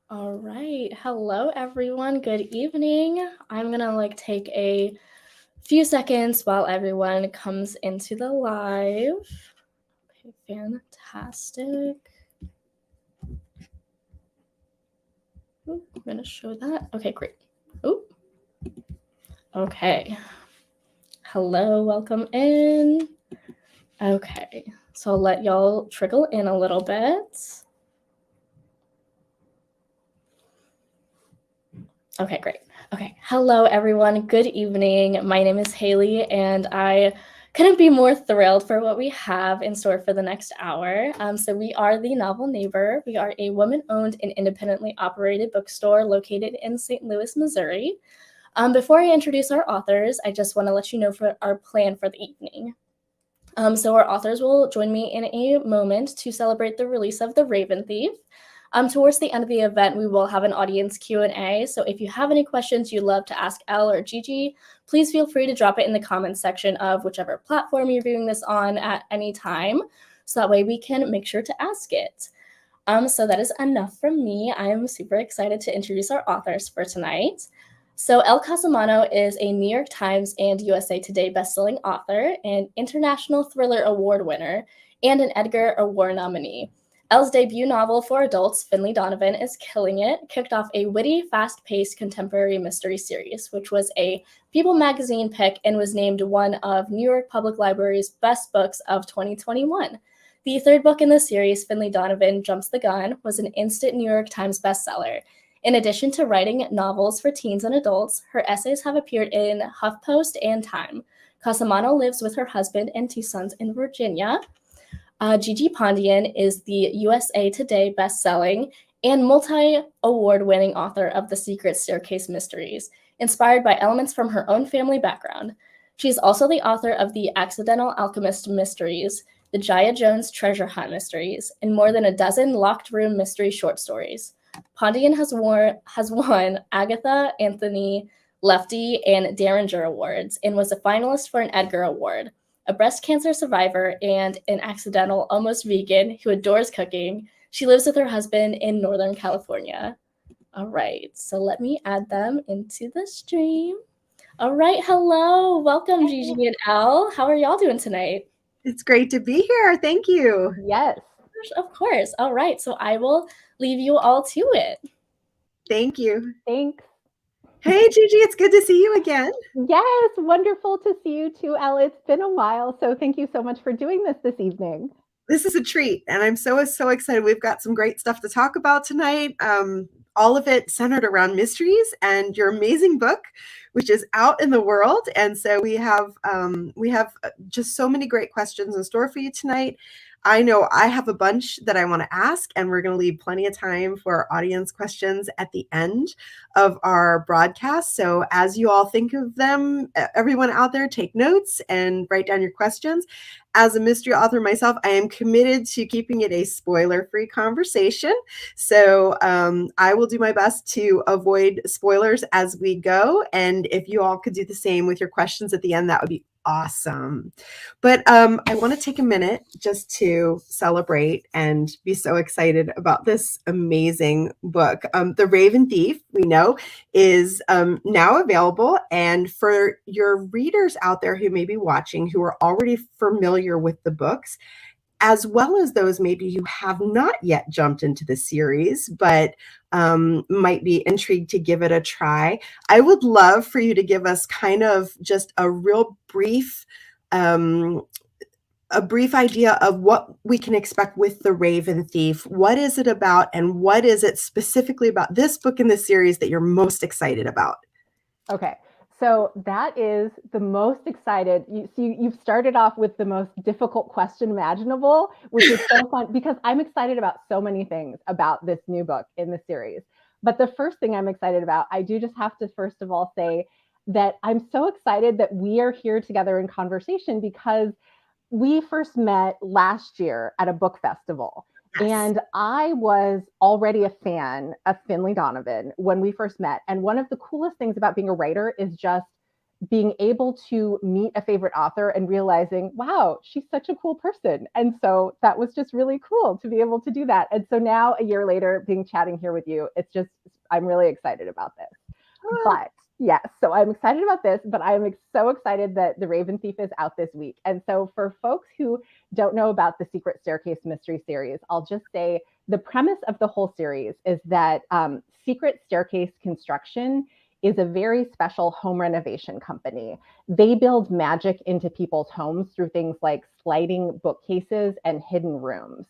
All right. Hello, everyone. Good evening. I'm going to take a few seconds while everyone comes into the live. Okay, fantastic. Ooh, I'm going to show that. Okay, great. Ooh. Okay. Hello, welcome in. Okay. So I'll let y'all trickle in a little bit. Okay, great. Okay, hello everyone. Good evening. My name is Haley, and I couldn't be more thrilled for what we have in store for the next hour. So we are the Novel Neighbor. We are a woman-owned and independently operated bookstore located in St. Louis, Missouri. Before I introduce our authors, I just want to let you know for our plan for the evening. So our authors will join me in a moment to celebrate the release of The Raven Thief. Towards the end of the event, we will have an audience Q&A. So if you have any questions you'd love to ask Elle or Gigi, please feel free to drop it in the comments section of whichever platform you're viewing this on at any time. So that way we can make sure to ask it. So that is enough from me. I am super excited to introduce our authors for tonight. So Elle Cosimano is a New York Times and USA Today bestselling author, an International Thriller Award winner, and an Edgar Award nominee. Elle's debut novel for adults, Finley Donovan is Killing It, kicked off a witty, fast-paced contemporary mystery series, which was a People magazine pick and was named one of New York Public Library's best books of 2021. The third book in the series, Finley Donovan Jumps the Gun, was an instant New York Times bestseller. In addition to writing novels for teens and adults, her essays have appeared in HuffPost and Time. Cosimano lives with her husband and two sons in Virginia. Gigi Pandian is the USA Today best-selling and multi-award-winning author of The Secret Staircase Mysteries, inspired by elements from her own family background. She is also the author of The Accidental Alchemist Mysteries, the Jaya Jones Treasure Hunt Mysteries, and more than a dozen locked room mystery short stories. Pandian has won Agatha, Anthony, Lefty, and Derringer Awards, and was a finalist for an Edgar Award. A breast cancer survivor and an accidental almost vegan who adores cooking, she lives with her husband in Northern California. All right, so let me add them into the stream. All right, hello. Welcome, Gigi and Elle. How are y'all doing tonight? It's great to be here. Thank you. Yes. Of course. All right, so I will leave you all to it. Thank you. Thanks. Hey, Gigi, it's good to see you again. Yes, wonderful to see you too, Elle. It's been a while, so thank you so much for doing this evening. This is a treat, and I'm so excited. We've got some great stuff to talk about tonight. All of it centered around mysteries and your amazing book, which is out in the world. And so we have just so many great questions in store for you tonight. I know I have a bunch that I want to ask, and we're going to leave plenty of time for audience questions at the end of our broadcast. So as you all think of them, everyone out there, take notes and write down your questions. As a mystery author myself, I am committed to keeping it a spoiler-free conversation. So I will do my best to avoid spoilers as we go. And if you all could do the same with your questions at the end, that would be awesome. But I want to take a minute just to celebrate and be so excited about this amazing book. The Raven Thief, we know, is now available. And for your readers out there who may be watching who are already familiar with the books, as well as those maybe who have not yet jumped into the series, but might be intrigued to give it a try, I would love for you to give us kind of just a real brief idea of what we can expect with The Raven Thief. What is it about, and what is it specifically about this book in the series that you're most excited about? Okay. So that is the most excited. You've started off with the most difficult question imaginable, which is so fun because I'm excited about so many things about this new book in the series. But the first thing I'm excited about, I do just have to first of all say that I'm so excited that we are here together in conversation because we first met last year at a book festival. Yes. And I was already a fan of Finley Donovan when we first met. And one of the coolest things about being a writer is just being able to meet a favorite author and realizing, wow, she's such a cool person. And so that was just really cool to be able to do that. And so now, a year later, being chatting here with you, it's just, I'm really excited about this. But yes, so I'm excited about this, but I'm so excited that The Raven Thief is out this week. And so for folks who don't know about the Secret Staircase mystery series, I'll just say the premise of the whole series is that Secret Staircase Construction is a very special home renovation company. They build magic into people's homes through things like sliding bookcases and hidden rooms.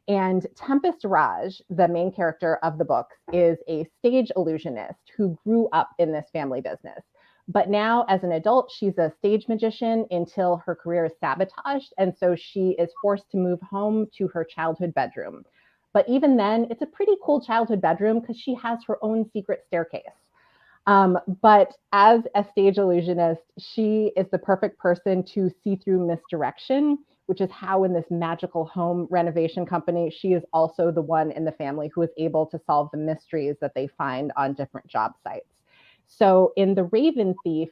And Tempest Raj, the main character of the books, is a stage illusionist who grew up in this family business. But now, as an adult, she's a stage magician until her career is sabotaged. And so she is forced to move home to her childhood bedroom. But even then, it's a pretty cool childhood bedroom because she has her own secret staircase. But as a stage illusionist, she is the perfect person to see through misdirection, which is how in this magical home renovation company, she is also the one in the family who is able to solve the mysteries that they find on different job sites. So in The Raven Thief,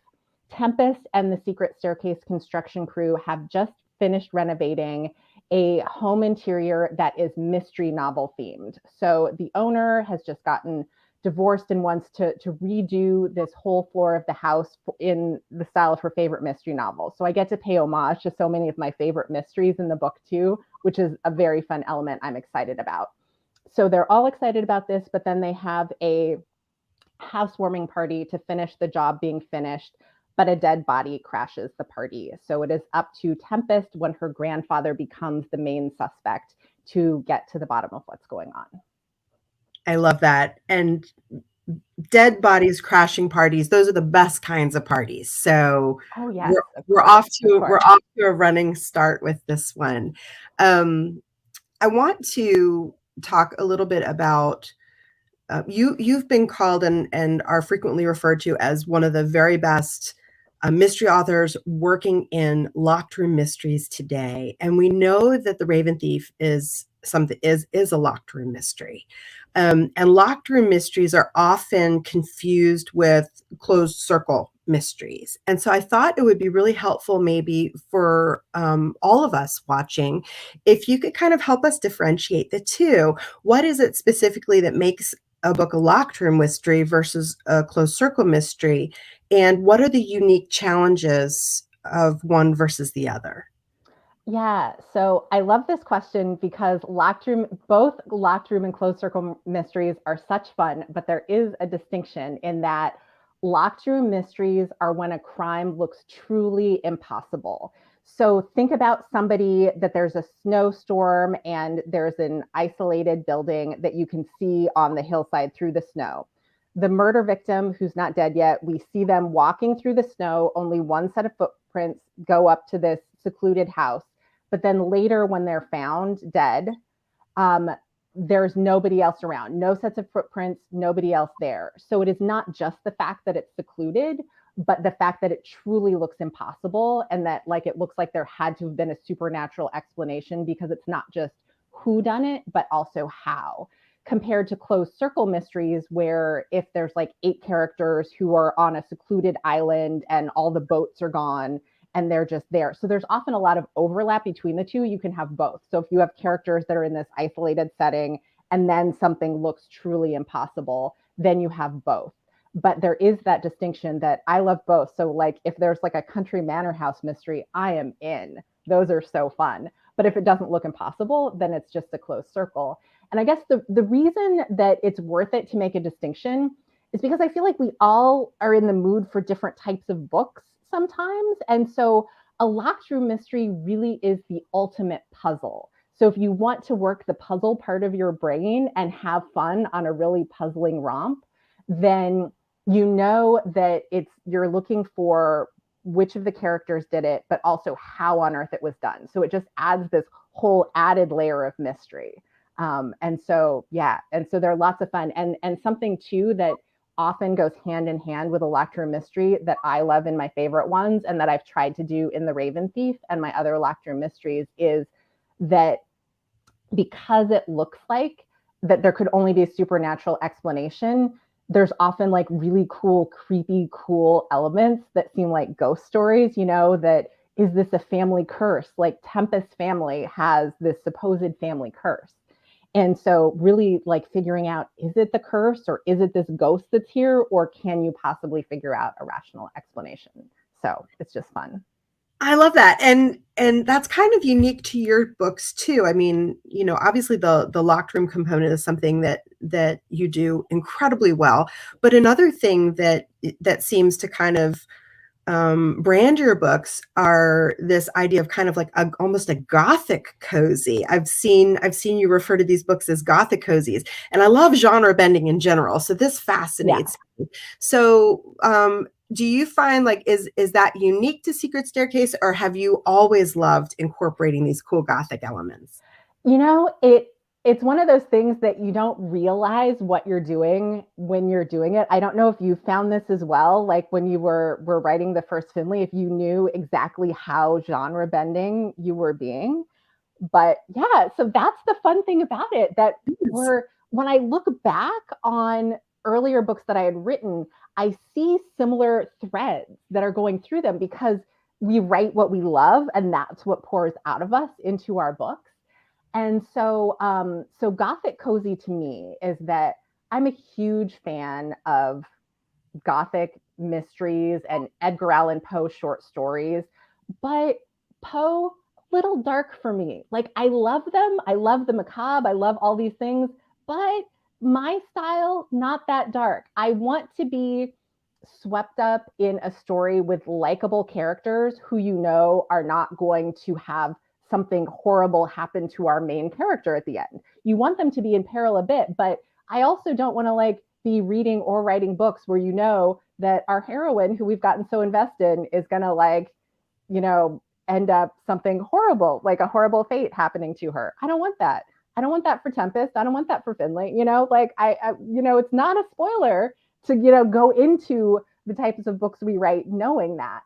Tempest and the Secret Staircase construction crew have just finished renovating a home interior that is mystery novel themed. So the owner has just gotten divorced and wants to redo this whole floor of the house in the style of her favorite mystery novel. So I get to pay homage to so many of my favorite mysteries in the book too, which is a very fun element I'm excited about. So they're all excited about this, but then they have a housewarming party to finish the job being finished, but a dead body crashes the party. So it is up to Tempest, when her grandfather becomes the main suspect, to get to the bottom of what's going on. I love that. And dead bodies crashing parties, those are the best kinds of parties. So yes, we're off to a running start with this one. I want to talk a little bit about you've been called and are frequently referred to as one of the very best mystery authors working in locked room mysteries today. And we know that The Raven Thief is a locked room mystery. And locked room mysteries are often confused with closed circle mysteries. And so I thought it would be really helpful maybe for all of us watching, if you could kind of help us differentiate the two. What is it specifically that makes a book a locked room mystery versus a closed circle mystery? And what are the unique challenges of one versus the other? Yeah, so I love this question because both locked room and closed circle mysteries are such fun, but there is a distinction in that locked room mysteries are when a crime looks truly impossible. So think about somebody that there's a snowstorm and there's an isolated building that you can see on the hillside through the snow. The murder victim, who's not dead yet, we see them walking through the snow, only one set of footprints go up to this secluded house. But then later, when they're found dead, there's nobody else around, no sets of footprints, nobody else there. So it is not just the fact that it's secluded, but the fact that it truly looks impossible and that it looks like there had to have been a supernatural explanation, because it's not just who done it, but also how. Compared to closed circle mysteries, where if there's 8 characters who are on a secluded island and all the boats are gone, and they're just there. So there's often a lot of overlap between the two. You can have both. So if you have characters that are in this isolated setting and then something looks truly impossible, then you have both. But there is that distinction that I love both. So if there's a country manor house mystery, I am in. Those are so fun. But if it doesn't look impossible, then it's just a closed circle. And I guess the reason that it's worth it to make a distinction is because I feel like we all are in the mood for different types of books sometimes. And so a locked room mystery really is the ultimate puzzle. So if you want to work the puzzle part of your brain and have fun on a really puzzling romp, then you know that you're looking for which of the characters did it, but also how on earth it was done. So it just adds this whole added layer of mystery. And so they're lots of fun. And something too that often goes hand in hand with a locked room mystery that I love in my favorite ones, and that I've tried to do in The Raven Thief and my other locked room mysteries, is that because it looks like that there could only be a supernatural explanation, there's often like really cool, creepy, cool elements that seem like ghost stories, that is this a family curse? Like Tempest family has this supposed family curse. And so really like figuring out, is it the curse or is it this ghost that's here? Or can you possibly figure out a rational explanation? So it's just fun. I love that. And that's kind of unique to your books too. I mean, obviously the locked room component is something that you do incredibly well. But another thing that seems to kind of brand your books are this idea of kind of like almost a gothic cozy. I've seen you refer to these books as gothic cozies, and I love genre bending in general. So this fascinates me. So do you find like is that unique to Secret Staircase, or have you always loved incorporating these cool gothic elements? It's one of those things that you don't realize what you're doing when you're doing it. I don't know if you found this as well, like when you were writing the first Finley, if you knew exactly how genre bending you were being. But yeah, so that's the fun thing about it, that when I look back on earlier books that I had written, I see similar threads that are going through them because we write what we love and that's what pours out of us into our books. And so Gothic Cozy to me is that I'm a huge fan of Gothic mysteries and Edgar Allan Poe short stories, but Poe, little dark for me. Like I love them. I love the macabre. I love all these things, but my style, not that dark. I want to be swept up in a story with likable characters who are not going to have something horrible happen to our main character at the end. You want them to be in peril a bit, but I also don't want to like be reading or writing books where that our heroine who we've gotten so invested in is going to end up something horrible, like a horrible fate happening to her. I don't want that. I don't want that for Tempest. I don't want that for Finley. It's not a spoiler to, go into the types of books we write knowing that.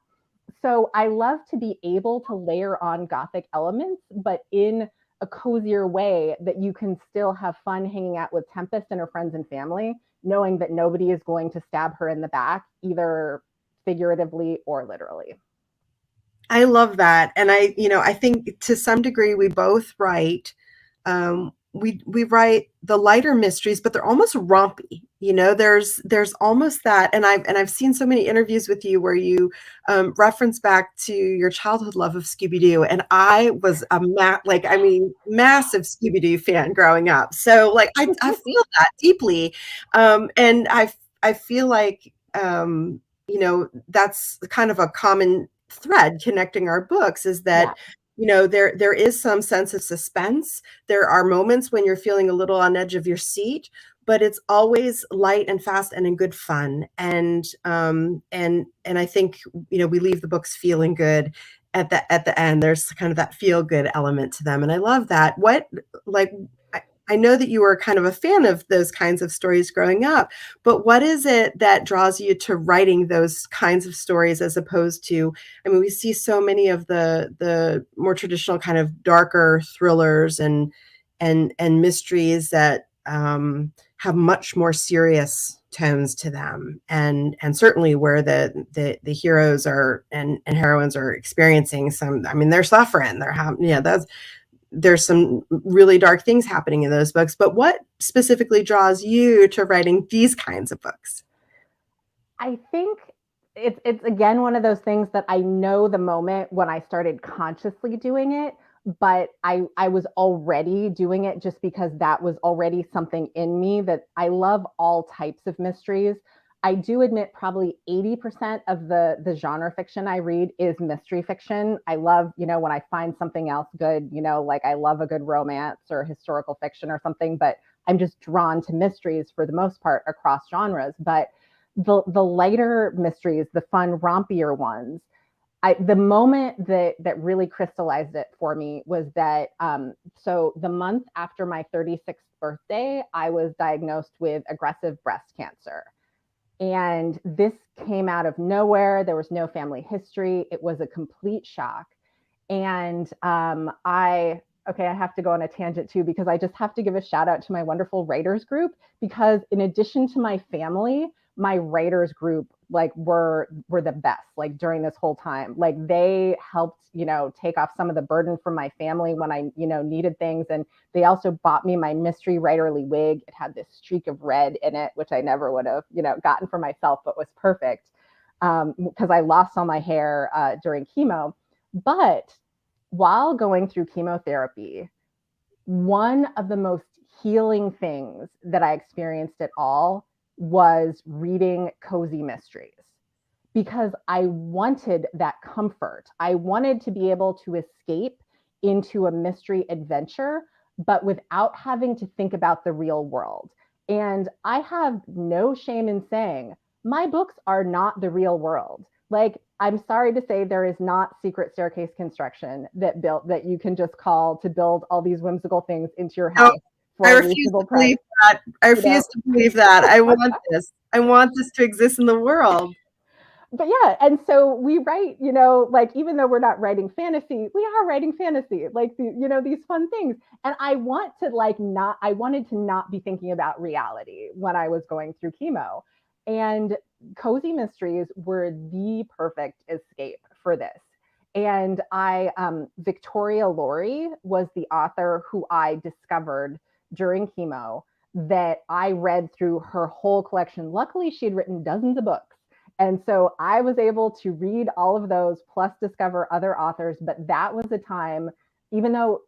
So I love to be able to layer on Gothic elements, but in a cozier way that you can still have fun hanging out with Tempest and her friends and family, knowing that nobody is going to stab her in the back, either figuratively or literally. I love that. And I think to some degree we both write, we write the lighter mysteries, but they're almost rompy. There's almost that. And I've seen so many interviews with you where you reference back to your childhood love of Scooby-Doo. And I was massive Scooby-Doo fan growing up. So like, I feel that deeply. And I feel like, that's kind of a common thread connecting our books is that there is some sense of suspense. There are moments when you're feeling a little on edge of your seat, but it's always light and fast and in good fun. And I think we leave the books feeling good at the end. There's kind of that feel good element to them, and I love that. I know that you were kind of a fan of those kinds of stories growing up, but what is it that draws you to writing those kinds of stories as opposed to, I mean, we see so many of the more traditional kind of darker thrillers and mysteries that have much more serious tones to them, and certainly where the heroes and heroines are experiencing some, I mean, they're suffering, there's some really dark things happening in those books, but what specifically draws you to writing these kinds of books? I think it's again one of those things that I know the moment when I started consciously doing it, but I was already doing it just because that was already something in me, that I love all types of mysteries. I do admit probably 80% of the genre fiction I read is mystery fiction. I love, when I find something else good, like I love a good romance or historical fiction or something, but I'm just drawn to mysteries for the most part across genres. But the lighter mysteries, the fun, rompier ones, the moment that really crystallized it for me was that so the month after my 36th birthday, I was diagnosed with aggressive breast cancer. And this came out of nowhere. There was no family history. It was a complete shock. And I okay, I have to go on a tangent too, because I just have to give a shout out to my wonderful writers group, because in addition to my family, my writers group like were the best like during this whole time. Like they helped, take off some of the burden from my family when I, needed things. And they also bought me my mystery writerly wig. It had this streak of red in it, which I never would have, gotten for myself, but was perfect because I lost all my hair during chemo. But while going through chemotherapy, one of the most healing things that I experienced at all was reading cozy mysteries, because I wanted that comfort. I wanted to be able to escape into a mystery adventure, but without having to think about the real world. And I have no shame in saying my books are not the real world. Like, I'm sorry to say, there is not secret staircase construction that you can just call to build all these whimsical things into your house for a reasonable price. I refuse to believe that. I want this. I want this to exist in the world. But yeah, and so we write, like, even though we're not writing fantasy, we are writing fantasy, like, these fun things. And I wanted to not be thinking about reality when I was going through chemo. And cozy mysteries were the perfect escape for this. And Victoria Laurie was the author who I discovered during chemo, that I read through her whole collection. Luckily, she had written dozens of books. And so I was able to read all of those, plus discover other authors. But that was a time, even though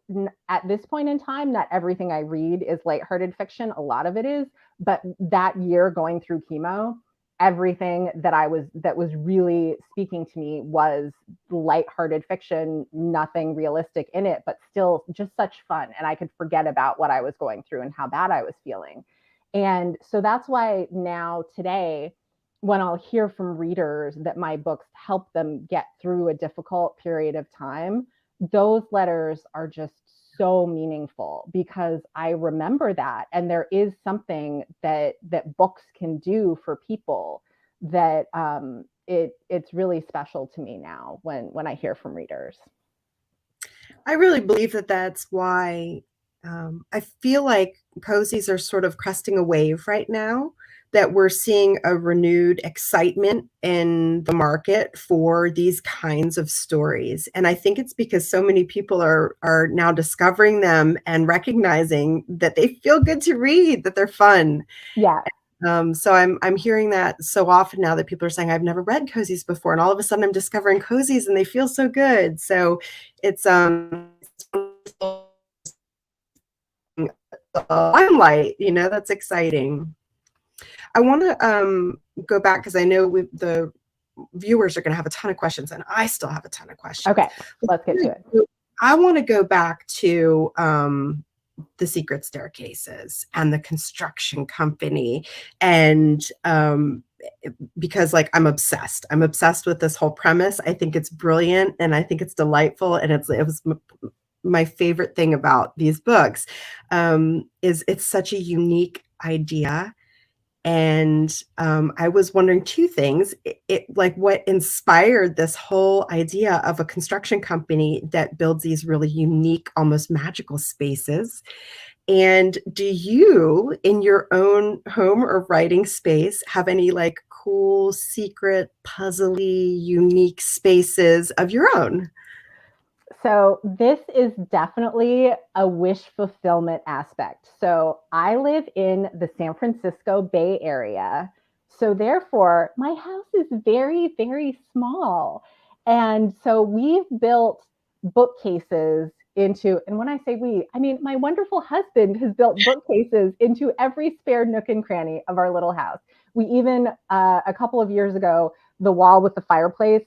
at this point in time, not everything I read is lighthearted fiction, a lot of it is. But that year going through chemo, everything that was really speaking to me was lighthearted fiction, nothing realistic in it, but still just such fun. And I could forget about what I was going through and how bad I was feeling. And so that's why now today, when I'll hear from readers that my books help them get through a difficult period of time, those letters are just so meaningful, because I remember that. And there is something that books can do for people that it's really special to me now when I hear from readers. I really believe that that's why I feel like cozies are sort of cresting a wave right now, that we're seeing a renewed excitement in the market for these kinds of stories. And I think it's because so many people are now discovering them and recognizing that they feel good to read, that they're fun. Yeah. So I'm hearing that so often now, that people are saying, I've never read cozies before. And all of a sudden I'm discovering cozies and they feel so good. So it's limelight, that's exciting. I want to go back, because I know the viewers are going to have a ton of questions, and I still have a ton of questions. Okay, let's get to it. I want to go back to the secret staircases and the construction company, and because I'm obsessed. I'm obsessed with this whole premise. I think it's brilliant, and I think it's delightful, and it was my favorite thing about these books, is it's such a unique idea. And I was wondering two things. What inspired this whole idea of a construction company that builds these really unique, almost magical spaces? And do you, in your own home or writing space, have any cool, secret, puzzly, unique spaces of your own? So this is definitely a wish fulfillment aspect. So I live in the San Francisco Bay Area. So therefore, my house is very, very small. And so we've built bookcases into, and when I say we, I mean my wonderful husband has built bookcases into every spare nook and cranny of our little house. We even, a couple of years ago, the wall with the fireplace,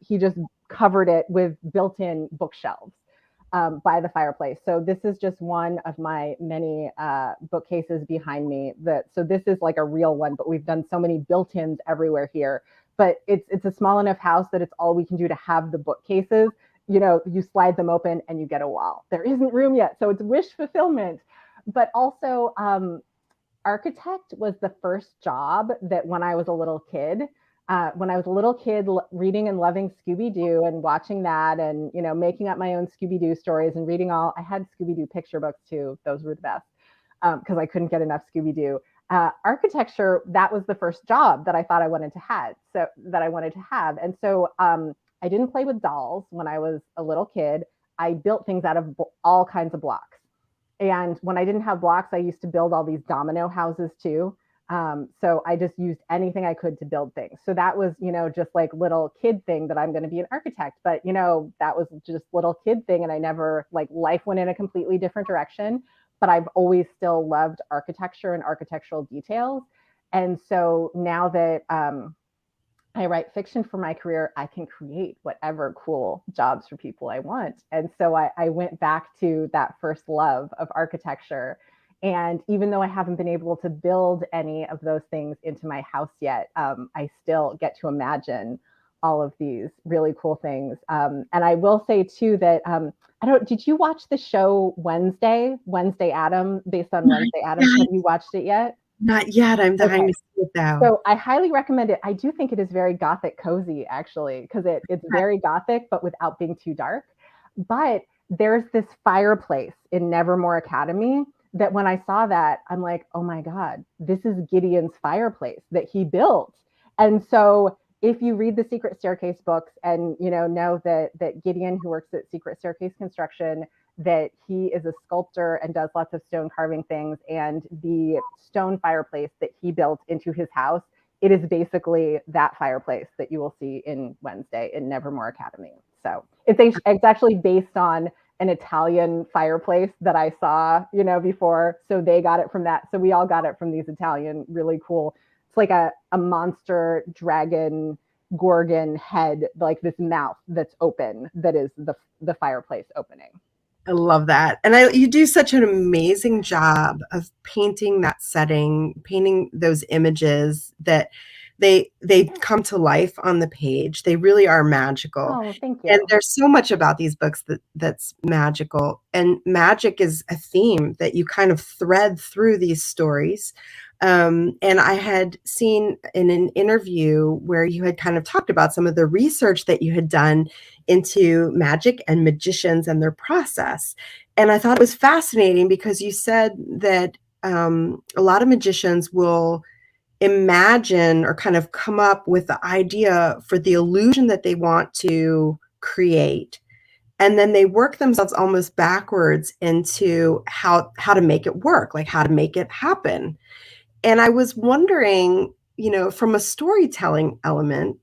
he just covered it with built-in bookshelves by the fireplace. So this is just one of my many bookcases behind me. So this is like a real one, but we've done so many built-ins everywhere here. But it's a small enough house that it's all we can do to have the bookcases. You slide them open and you get a wall. There isn't room yet, so it's wish fulfillment. But also, architect was the first job that when I was a little kid, when I was a little kid, reading and loving Scooby-Doo and watching that, and making up my own Scooby-Doo stories and reading all. I had Scooby-Doo picture books too; those were the best because I couldn't get enough Scooby-Doo. Architecture, that was the first job that I thought I wanted to have. And so I didn't play with dolls when I was a little kid. I built things out of all kinds of blocks. And when I didn't have blocks, I used to build all these domino houses too. So I just used anything I could to build things. So that was, just like little kid thing that I'm going to be an architect. But, that was just little kid thing. And I never, like, life went in a completely different direction. But I've always still loved architecture and architectural details. And so now that I write fiction for my career, I can create whatever cool jobs for people I want. And so I went back to that first love of architecture. And even though I haven't been able to build any of those things into my house yet, I still get to imagine all of these really cool things. And I will say too that did you watch the show Wednesday Adam, based on Wednesday Addams? Have you watched it yet? Not yet. I'm dying to see it though. So I highly recommend it. I do think it is very gothic cozy, actually, because it's very gothic, but without being too dark. But there's this fireplace in Nevermore Academy that when I saw that, I'm like, oh my God, this is Gideon's fireplace that he built. And so if you read the Secret Staircase books and know that Gideon, who works at Secret Staircase Construction, that he is a sculptor and does lots of stone carving things, and the stone fireplace that he built into his house, it is basically that fireplace that you will see in Wednesday in Nevermore Academy. So it's actually based on an Italian fireplace that I saw, before. So they got it from that. So we all got it from these Italian, really cool. It's like a monster dragon Gorgon head, like this mouth that's open, that is the fireplace opening. I love that. And you do such an amazing job of painting that setting, painting those images that they come to life on the page. They really are magical. Oh, thank you. And there's so much about these books that's magical. And magic is a theme that you kind of thread through these stories. And I had seen in an interview where you had kind of talked about some of the research that you had done into magic and magicians and their process. And I thought it was fascinating because you said that a lot of magicians will imagine or kind of come up with the idea for the illusion that they want to create. And then they work themselves almost backwards into how to make it work, like how to make it happen. And I was wondering, from a storytelling element,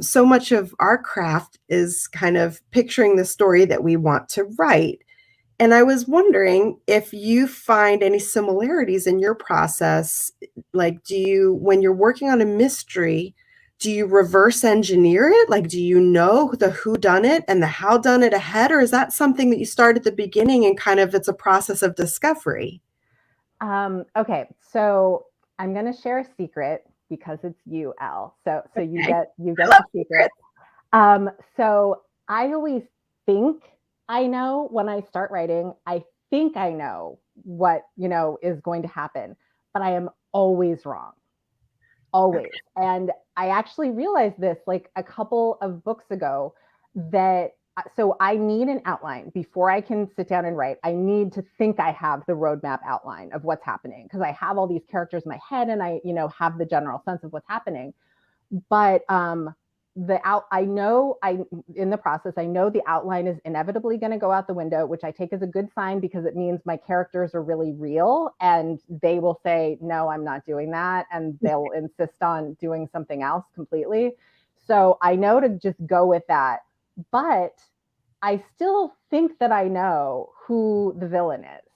so much of our craft is kind of picturing the story that we want to write. And I was wondering if you find any similarities in your process. Like, when you're working on a mystery, do you reverse engineer it? Like, do you know the who done it and the how done it ahead? Or is that something that you start at the beginning and kind of it's a process of discovery? Okay, so I'm going to share a secret because it's you, Elle. So you get the secret. So I always think I know when I start writing. I think I know what is going to happen, but I am always wrong, always. And I actually realized this like a couple of books ago that. So I need an outline before I can sit down and write. I need to think I have the roadmap outline of what's happening because I have all these characters in my head and I, have the general sense of what's happening. But in the process, I know the outline is inevitably going to go out the window, which I take as a good sign because it means my characters are really real and they will say, no, I'm not doing that. And they'll insist on doing something else completely. So I know to just go with that. But I still think that I know who the villain is.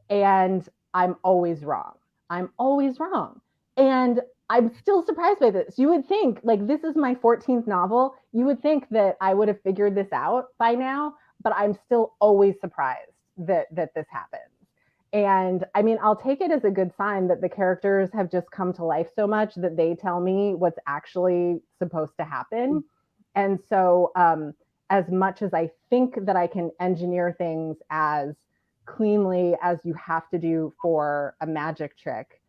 And I'm always wrong. I'm always wrong. And I'm still surprised by this. You would think, like, this is my 14th novel. You would think that I would have figured this out by now, but I'm still always surprised that this happens. And I mean, I'll take it as a good sign that the characters have just come to life so much that they tell me what's actually supposed to happen. And so as much as I think that I can engineer things as cleanly as you have to do for a magic trick,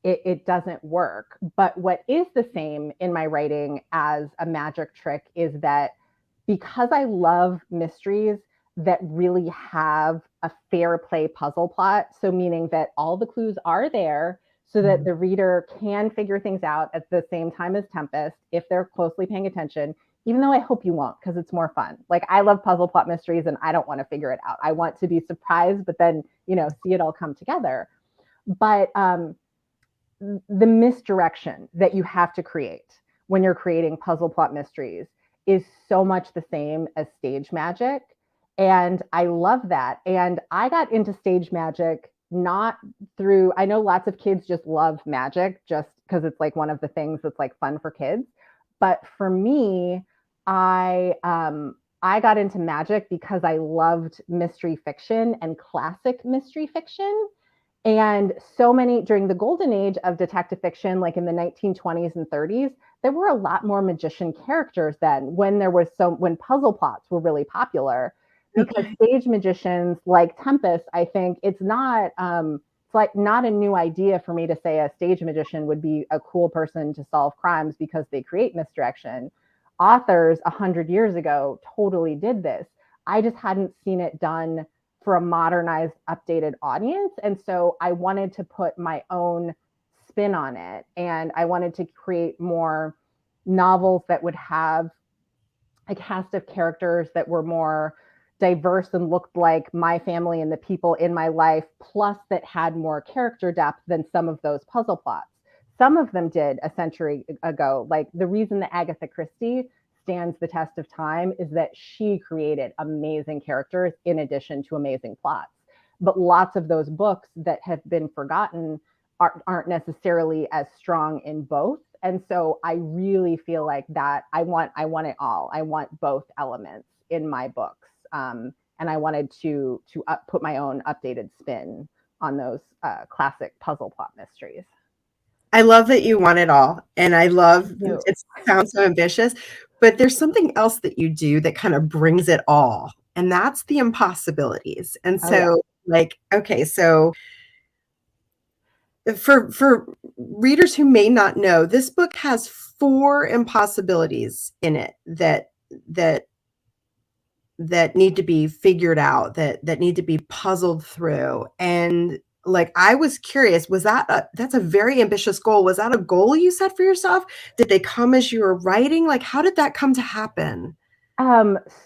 it doesn't work. But what is the same in my writing as a magic trick is that because I love mysteries that really have a fair play puzzle plot, so meaning that all the clues are there so that the reader can figure things out at the same time as Tempest if they're closely paying attention, even though I hope you won't because it's more fun. Like I love puzzle plot mysteries and I don't want to figure it out. I want to be surprised, but then, see it all come together. But the misdirection that you have to create when you're creating puzzle plot mysteries is so much the same as stage magic. And I love that. And I got into stage magic not through, I know lots of kids just love magic just because it's like one of the things that's like fun for kids. But for me, I got into magic because I loved mystery fiction and classic mystery fiction. And so many during the golden age of detective fiction, like in the 1920s and 30s, there were a lot more magician characters then when puzzle plots were really popular. Because stage magicians like Tempest, I think it's not a new idea for me to say a stage magician would be a cool person to solve crimes because they create misdirection. Authors 100 years ago totally did this. I just hadn't seen it done for a modernized, updated audience. And so I wanted to put my own spin on it. And I wanted to create more novels that would have a cast of characters that were more diverse and looked like my family and the people in my life, plus that had more character depth than some of those puzzle plots. Some of them did a century ago. Like the reason that Agatha Christie stands the test of time is that she created amazing characters in addition to amazing plots. But lots of those books that have been forgotten aren't necessarily as strong in both. And so I really feel like that I want it all. I want both elements in my books. And I wanted to put my own updated spin on those classic puzzle plot mysteries. I love that you want it all. And I love it sounds so ambitious, but there's something else that you do that kind of brings it all. And that's the impossibilities. And so okay, so for readers who may not know, this book has 4 impossibilities in it that need to be figured out, that need to be puzzled through. And like, I was curious, that's a very ambitious goal. Was that a goal you set for yourself? Did they come as you were writing? Like, how did that come to happen?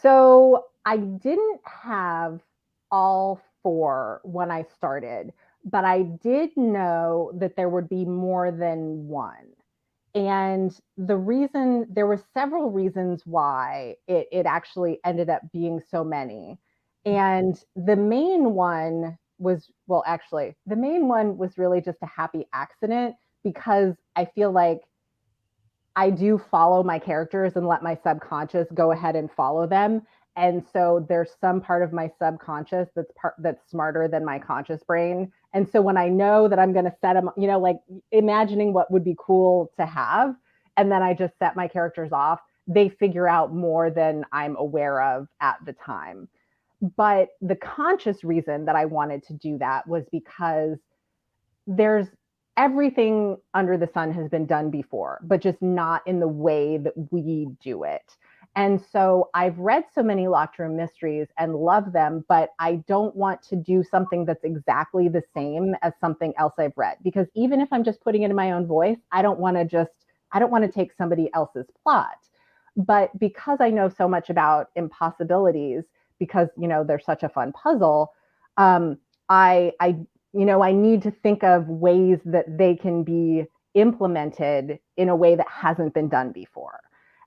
So I didn't have all 4 when I started, but I did know that there would be more than one. And there were several reasons why it actually ended up being so many. And the main one was really just a happy accident because I feel like I do follow my characters and let my subconscious go ahead and follow them. And so there's some part of my subconscious that's smarter than my conscious brain. And so when I know that I'm going to set them, like imagining what would be cool to have, and then I just set my characters off, they figure out more than I'm aware of at the time. But the conscious reason that I wanted to do that was because there's everything under the sun has been done before, but just not in the way that we do it. And so I've read so many locked room mysteries and love them, but I don't want to do something that's exactly the same as something else I've read. Because even if I'm just putting it in my own voice, I don't want to take somebody else's plot. But because I know so much about impossibilities, because, they're such a fun puzzle, I need to think of ways that they can be implemented in a way that hasn't been done before.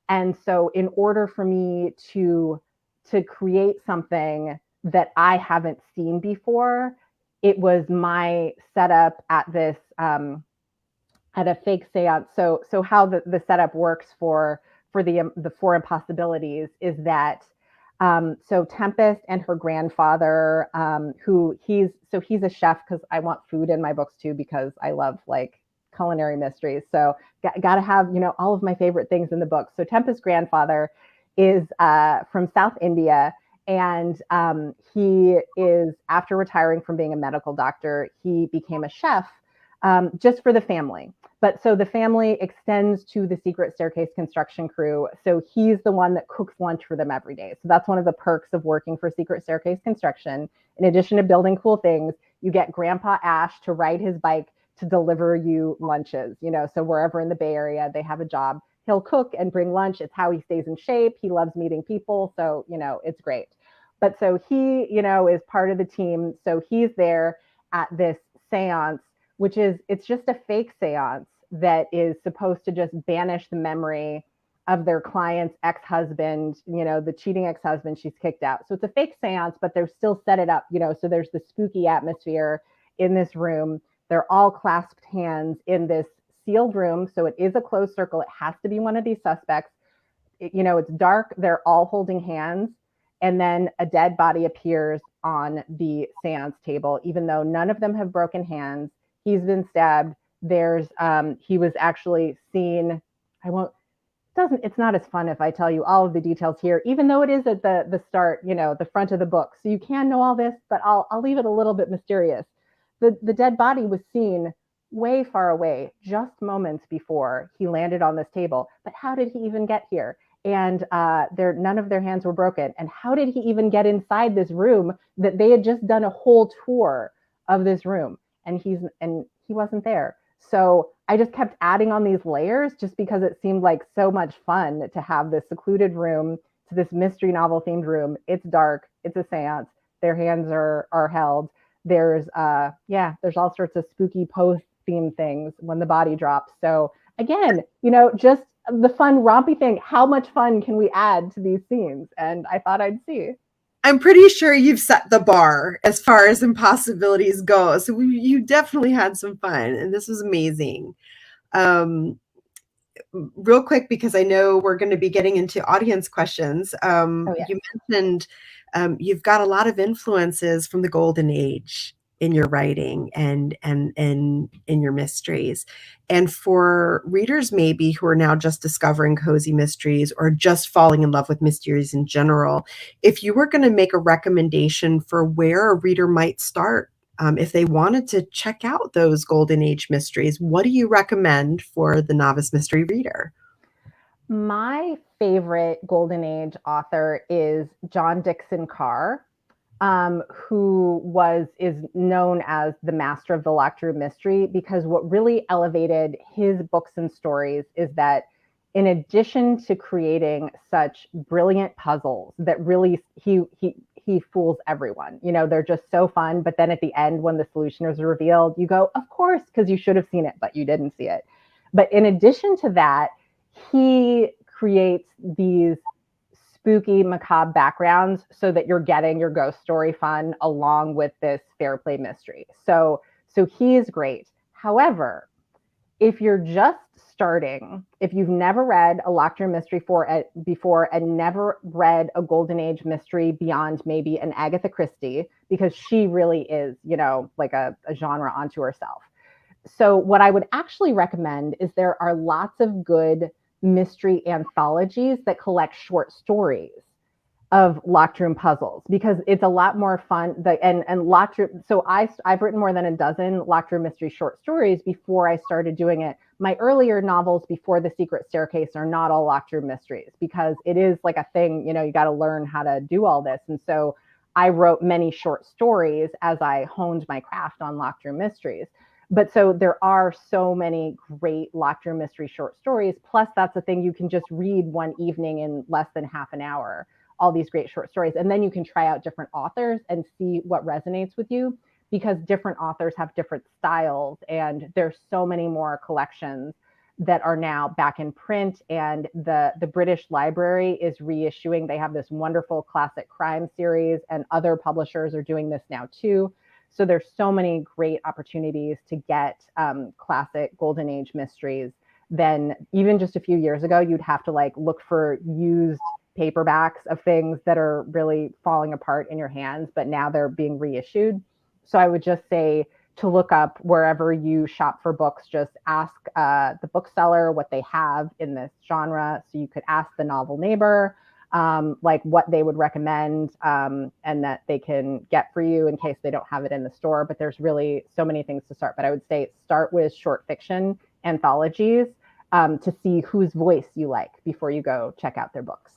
And so in order for me to create something that I haven't seen before, it was my setup at this at a fake seance. So how the setup works for the 4 impossibilities is that so Tempest and her grandfather, he's a chef, because I want food in my books too, because I love like culinary mysteries. So got to have, all of my favorite things in the book. So Tempest's grandfather is from South India. And he is, after retiring from being a medical doctor, he became a chef just for the family. But so the family extends to the secret staircase construction crew. So he's the one that cooks lunch for them every day. So that's one of the perks of working for secret staircase construction. In addition to building cool things, you get Grandpa Ash to ride his bike to deliver you lunches. So wherever in the Bay Area they have a job, he'll cook and bring lunch. It's how he stays in shape. He loves meeting people. So, it's great. But so he, is part of the team. So he's there at this seance, which it's just a fake seance that is supposed to just banish the memory of their client's ex-husband, the cheating ex-husband she's kicked out. So it's a fake seance, but they're still set it up, so there's the spooky atmosphere in this room. They're all clasped hands in this sealed room. So it is a closed circle. It has to be one of these suspects. It's dark. They're all holding hands. And then a dead body appears on the seance table, even though none of them have broken hands. He's been stabbed. He was actually seen. It's not as fun if I tell you all of the details here, even though it is at the start, the front of the book. So you can know all this, but I'll leave it a little bit mysterious. The dead body was seen way far away, just moments before he landed on this table. But how did he even get here? And none of their hands were broken. And how did he even get inside this room that they had just done a whole tour of this room? And he wasn't there. So I just kept adding on these layers just because it seemed like so much fun to have this secluded room to this mystery novel themed room. It's dark. It's a seance. Their hands are held. There's all sorts of spooky post theme things when the body drops. So again, just the fun rompy thing. How much fun can we add to these scenes? And I thought I'd see. I'm pretty sure you've set the bar as far as impossibilities go. So you definitely had some fun, and this was amazing. Real quick, because I know we're going to be getting into audience questions. Yes. You mentioned you've got a lot of influences from the golden age in your writing and in your mysteries. And for readers maybe who are now just discovering cozy mysteries or just falling in love with mysteries in general, if you were going to make a recommendation for where a reader might start, if they wanted to check out those golden age mysteries, what do you recommend for the novice mystery reader? My favorite golden age author is John Dickson Carr, who is known as the master of the locked room mystery, because what really elevated his books and stories is that in addition to creating such brilliant puzzles that really he fools everyone. They're just so fun. But then at the end, when the solution is revealed, you go, of course, because you should have seen it, but you didn't see it. But in addition to that, he creates these spooky, macabre backgrounds so that you're getting your ghost story fun along with this fair play mystery. So he is great. However, if you're just starting, if you've never read a locked room mystery before and never read a golden age mystery beyond maybe an Agatha Christie, because she really is, like a genre unto herself. So what I would actually recommend is there are lots of good mystery anthologies that collect short stories of locked room puzzles, because it's a lot more fun. And locked room. So I've written more than a dozen locked room mystery short stories before I started doing it. My earlier novels before The Secret Staircase are not all locked room mysteries, because it is like a thing, you got to learn how to do all this. And so I wrote many short stories as I honed my craft on locked room mysteries. But so there are so many great locked room mystery short stories. Plus, that's a thing you can just read one evening in less than half an hour, all these great short stories. And then you can try out different authors and see what resonates with you, because different authors have different styles. And there's so many more collections that are now back in print. And the British Library is reissuing. They have this wonderful classic crime series, and other publishers are doing this now too. So there's so many great opportunities to get classic golden age mysteries. Then even just a few years ago, you'd have to look for used paperbacks of things that are really falling apart in your hands, but now they're being reissued. So I would just say to look up wherever you shop for books, just ask the bookseller what they have in this genre. So you could ask the novel neighbor. like what they would recommend, and that they can get for you in case they don't have it in the store. But there's really so many things to start. But I would say start with short fiction anthologies, to see whose voice you like before you go check out their books.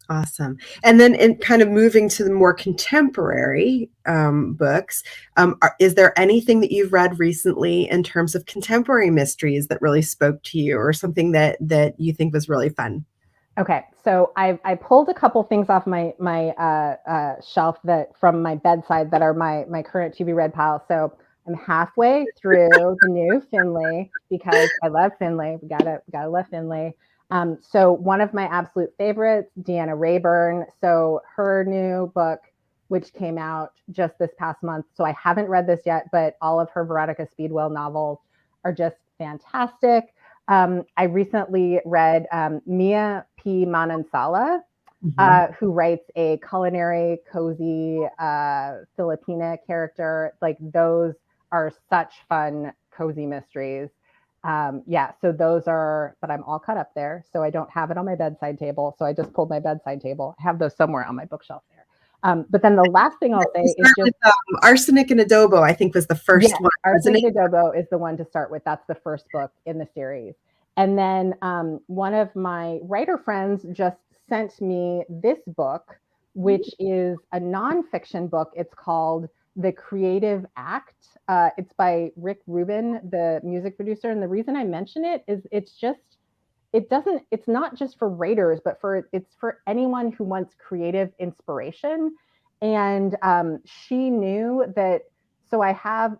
Awesome. And then in kind of moving to the more contemporary books, is there anything that you've read recently in terms of contemporary mysteries that really spoke to you, or something that you think was really fun? Okay, so I pulled a couple things off my shelf that from my bedside that are my current to be read pile. So I'm halfway through the new Finley because I love Finley. We gotta love Finley. So one of my absolute favorites, Deanna Rayburn. So her new book, which came out just this past month. So I haven't read this yet, but all of her Veronica Speedwell novels are just fantastic. I recently read Mia P. Manansala, who writes a culinary, cozy Filipina character. Like those are such fun, cozy mysteries. Yeah, so those are, but I'm all caught up there. So I don't have it on my bedside table. So I just pulled my bedside table. I have those somewhere on my bookshelf there. But then the last thing I'll say is just Arsenic and Adobo, I think, was the first one. Arsenic and Adobo is the one to start with. That's the first book in the series. And then one of my writer friends just sent me this book, which is a nonfiction book. It's called The Creative Act. It's by Rick Rubin, the music producer. And the reason I mention it is it's not just for writers, but it's for anyone who wants creative inspiration. And she knew that, so I have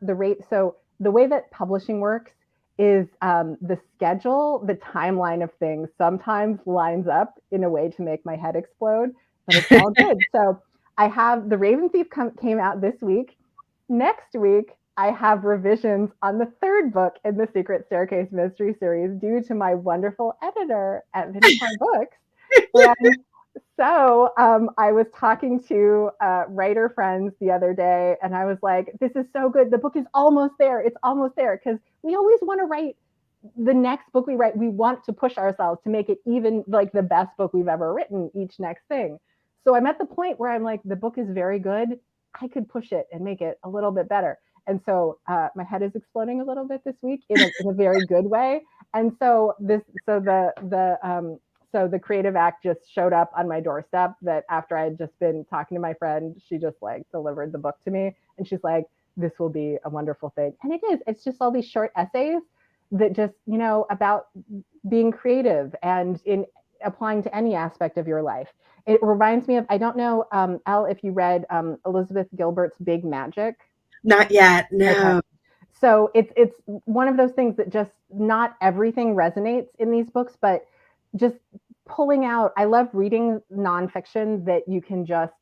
so the way that publishing works is the schedule, the timeline of things sometimes lines up in a way to make my head explode, but it's all good. So I have The Raven Thief came out this week. Next week, I have revisions on the third book in the Secret Staircase Mystery Series due to my wonderful editor at Vinify Books. And so I was talking to writer friends the other day, and I was like, this is so good. The book is almost there. It's almost there. Because we always want to write the next book we write. We want to push ourselves to make it even like the best book we've ever written, each next thing. So I'm at the point where I'm like, the book is very good. I could push it and make it a little bit better. And so my head is exploding a little bit this week in a very good way. And so so the Creative Act just showed up on my doorstep, that after I had just been talking to my friend, she just like delivered the book to me. And she's like, this will be a wonderful thing. And it is. It's just all these short essays that just, about being creative and in applying to any aspect of your life. It reminds me of, I don't know, Elle, if you read Elizabeth Gilbert's Big Magic. Not yet, no. Okay. So it's one of those things that just not everything resonates in these books, but just pulling out, I love reading nonfiction that you can just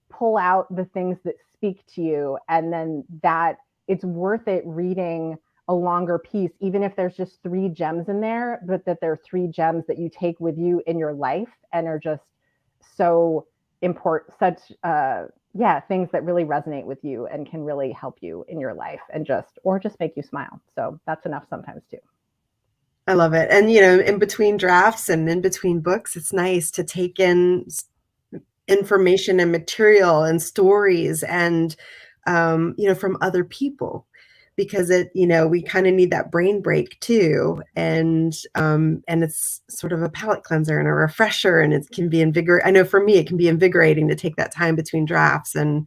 pull out the things that speak to you, and then that it's worth it reading a longer piece, even if there's just 3 gems in there, but that there are 3 gems that you take with you in your life and are just so important, such things that really resonate with you and can really help you in your life and just make you smile. So that's enough sometimes too. I love it. And, in between drafts and in between books, it's nice to take in information and material and stories and, from other people, because we kind of need that brain break too. And it's sort of a palate cleanser and a refresher, and it can be invigorating. I know for me, it can be invigorating to take that time between drafts and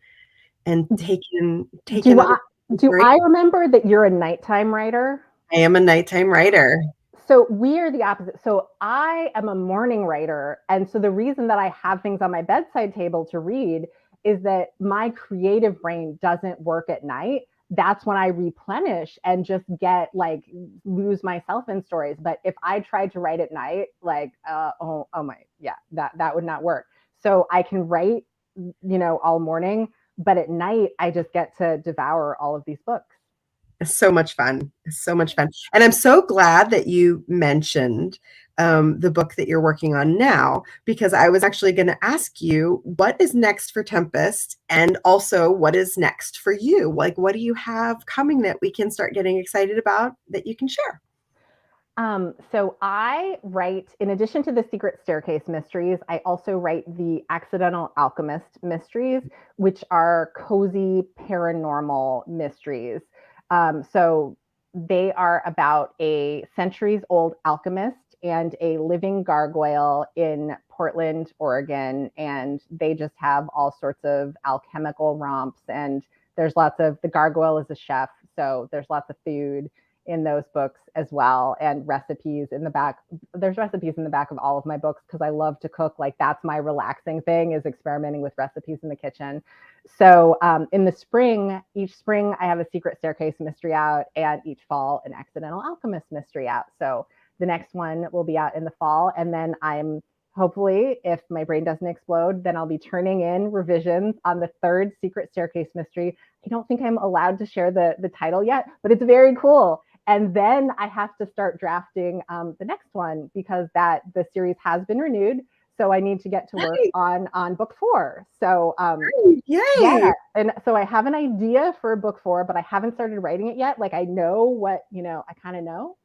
take in. Do I remember that you're a nighttime writer? I am a nighttime writer. So we are the opposite. So I am a morning writer. And so the reason that I have things on my bedside table to read is that my creative brain doesn't work at night. That's when I replenish and just lose myself in stories. But if I tried to write at night, that would not work. So I can write, all morning, but at night I just get to devour all of these books. It's so much fun. It's so much fun. And I'm so glad that you mentioned the book that you're working on now, because I was actually going to ask you what is next for Tempest, and also what is next for you? Like, what do you have coming that we can start getting excited about that you can share? So I write, in addition to the Secret Staircase mysteries, I also write the Accidental Alchemist mysteries, which are cozy paranormal mysteries. So they are about a centuries-old alchemist and a living gargoyle in Portland, Oregon, and they just have all sorts of alchemical romps. And there's lots of, the gargoyle is a chef, so there's lots of food in those books as well, and recipes in the back. There's recipes in the back of all of my books because I love to cook. Like, that's my relaxing thing, is experimenting with recipes in the kitchen. So in the spring, each spring I have a Secret Staircase mystery out, and each fall an Accidental Alchemist mystery out. So the next one will be out in the fall, and then I'm hopefully, if my brain doesn't explode, then I'll be turning in revisions on the third Secret Staircase mystery. I don't think I'm allowed to share the title yet, but it's very cool. And then I have to start drafting the next one, because the series has been renewed. So I need to get to work on book 4. So Yay! Yeah, and so I have an idea for book 4, but I haven't started writing it yet. Like, I know what, I kind of know.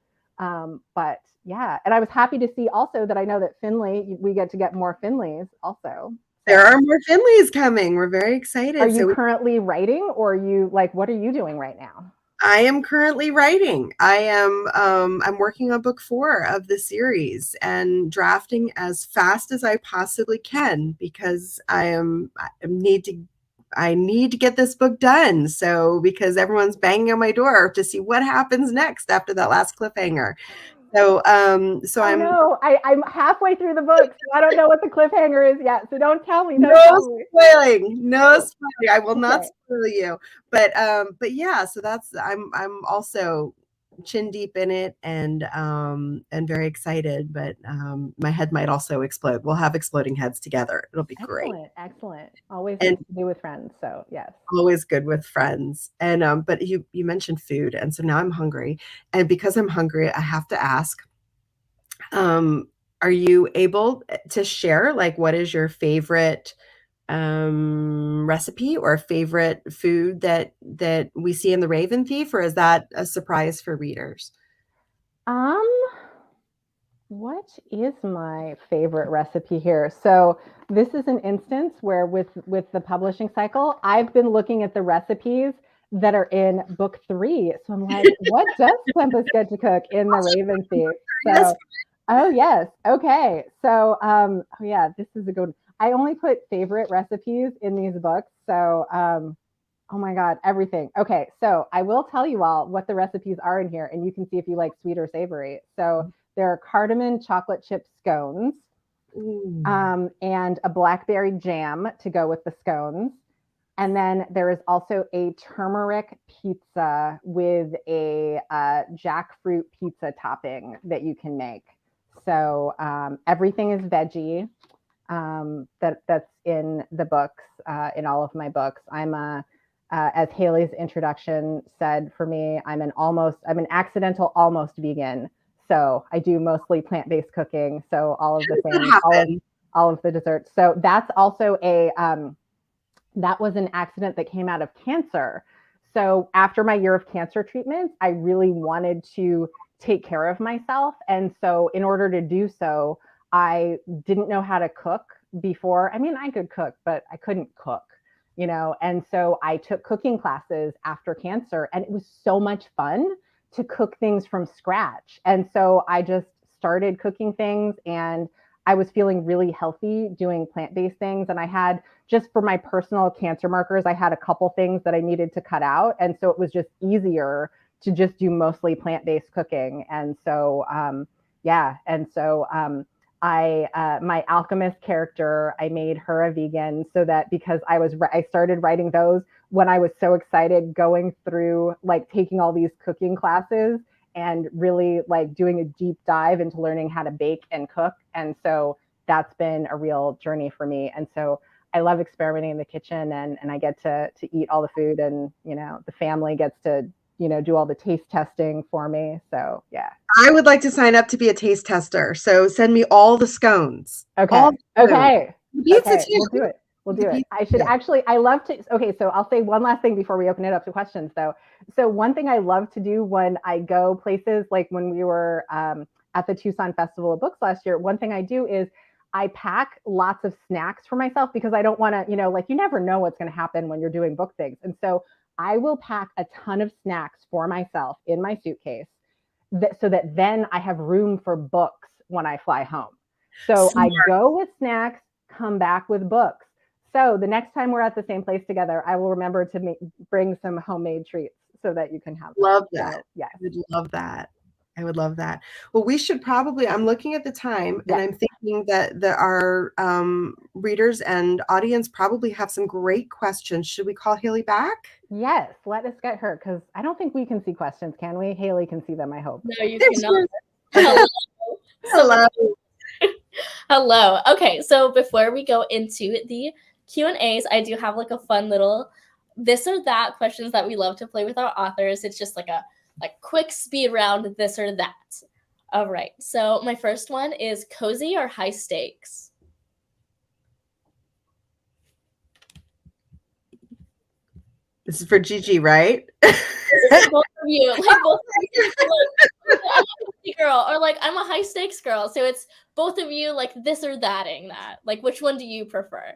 But yeah, and I was happy to see also that I know that Finley, we get to get more Finleys also. There are more Finleys coming. We're very excited. Are you currently writing, or are you, like, what are you doing right now? I am currently writing. I'm working on book 4 of the series and drafting as fast as I possibly can, because I need to get this book done. So, because everyone's banging on my door to see what happens next after that last cliffhanger. So, I'm halfway through the book, so I don't know what the cliffhanger is yet. So don't tell me. No spoiling. I will not spoil you. But yeah. So I'm also chin deep in it, and very excited. But my head might also explode. We'll have exploding heads together. It'll be great. Excellent. Always nice to do with friends. So yes. Always good with friends. And but you mentioned food, and so now I'm hungry. And because I'm hungry, I have to ask, are you able to share, like, what is your favorite recipe or favorite food that we see in The Raven Thief, or is that a surprise for readers? What is my favorite recipe here? So this is an instance where with the publishing cycle, I've been looking at the recipes that are in book 3. So I'm like, what does Tempest get to cook in The Raven Thief? So, oh yes, okay. So this is a good. I only put favorite recipes in these books. So oh my God, everything. Okay, so I will tell you all what the recipes are in here, and you can see if you like sweet or savory. So there are cardamom chocolate chip scones, and a blackberry jam to go with the scones. And then there is also a turmeric pizza with a jackfruit pizza topping that you can make. So everything is veggie. That's in the books, in all of my books. I'm as Haley's introduction said, for me, I'm an accidental almost vegan. So I do mostly plant-based cooking. So all of the things, all of the desserts. So that's also that was an accident that came out of cancer. So after my year of cancer treatments, I really wanted to take care of myself. And so in order to do so, I didn't know how to cook before. I mean, I could cook, but I couldn't cook, and so I took cooking classes after cancer, and it was so much fun to cook things from scratch. And so I just started cooking things, and I was feeling really healthy doing plant-based things. And I had, just for my personal cancer markers, I had a couple things that I needed to cut out. And so it was just easier to just do mostly plant-based cooking. And so, my alchemist character, I made her a vegan, so that, because I started writing those when I was so excited going through, like, taking all these cooking classes and really, like, doing a deep dive into learning how to bake and cook. And so that's been a real journey for me. And so I love experimenting in the kitchen, and I get to eat all the food, and, the family gets to, do all the taste testing for me. So yeah. I would like to sign up to be a taste tester. So send me all the scones. Okay. Okay. Pizza too. We'll do it. We'll do it. I should actually, I love to, okay, so I'll say one last thing before we open it up to questions though. So one thing I love to do when I go places, like when we were at the Tucson Festival of Books last year, one thing I do is I pack lots of snacks for myself because I don't want to, like you never know what's going to happen when you're doing book things. And so I will pack a ton of snacks for myself in my suitcase so that then I have room for books when I fly home. So I go with snacks, come back with books. So the next time we're at the same place together, I will remember to bring some homemade treats so that you can have them. Love that. So, yes. I would love that. I would love that. Well, we should probably, I'm looking at the time and I'm thinking that our readers and audience probably have some great questions. Should we call Haley back? Yes, let us get her because I don't think we can see questions, can we? Haley can see them, I hope. No, you cannot. Hello. Hello. Hello. Okay, so before we go into the Q&As, I do have like a fun little this or that questions that we love to play with our authors. It's just like a quick speed round, this or that. All right, so my first one is cozy or high stakes? This is for Gigi, right? Both of you, like both of you, like, I'm a cozy girl, or like I'm a high stakes girl. So it's both of you, like this or thating that. Like, which one do you prefer?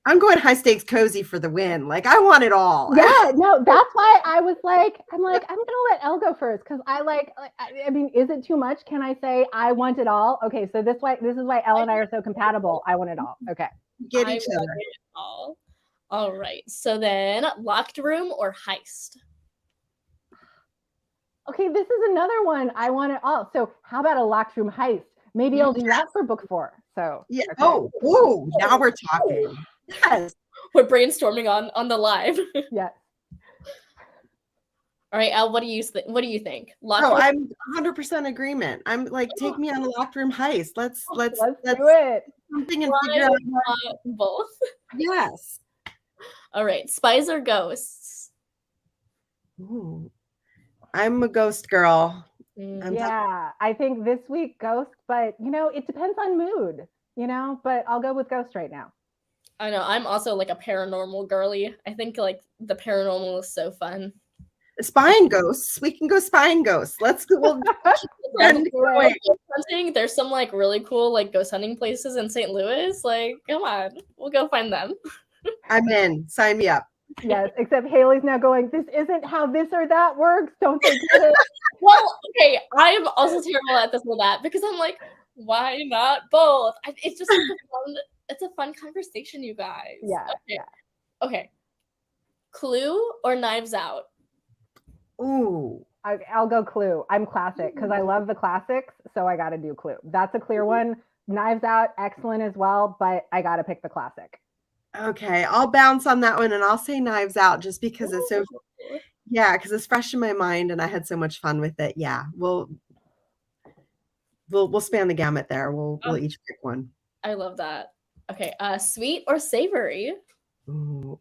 I'm going high stakes cozy for the win. Like I want it all. Yeah, no, that's why I was like, I'm gonna let Elle go first because I mean, is it too much? Can I say I want it all? Okay, so this is why Elle and I are so compatible. I want it all. Okay. Get each other. All. All right. So then locked room or heist? Okay, this is another one. I want it all. So how about a locked room heist? Maybe I'll do that for book 4. So yeah. Okay. Oh, now we're talking. Yes. We're brainstorming on the live. Yes. All right, Elle, what do you think? I'm 100% agreement. I'm like, take me on a locked room heist. Let's do it. Something and figure out both. Yes. All right, spies or ghosts? Ooh. I'm a ghost girl. I think this week ghost, but it depends on mood, but I'll go with ghost right now. I know, I'm also like a paranormal girly. I think like the paranormal is so fun. Spying ghosts. We can go spying ghosts. Let's go. There's some like really cool like ghost hunting places in St. Louis. Like, come on, we'll go find them. I'm in. Sign me up. Yes, except Haley's now going, this isn't how this or that works. Don't they get it? Well, okay, I am also terrible at this or that because I'm like, why not both? It's just like a fun conversation, you guys. Yeah. Okay. Yeah. Okay. Clue or Knives Out? Ooh. I'll go Clue. I'm classic because I love the classics, so I got to do Clue. That's a clear one. Knives Out, excellent as well, but I got to pick the classic. Okay, I'll bounce on that one and I'll say Knives Out just because it's so, because it's fresh in my mind and I had so much fun with it. Yeah, we'll span the gamut there. We'll each pick one. I love that. Okay, sweet or savory? Ooh.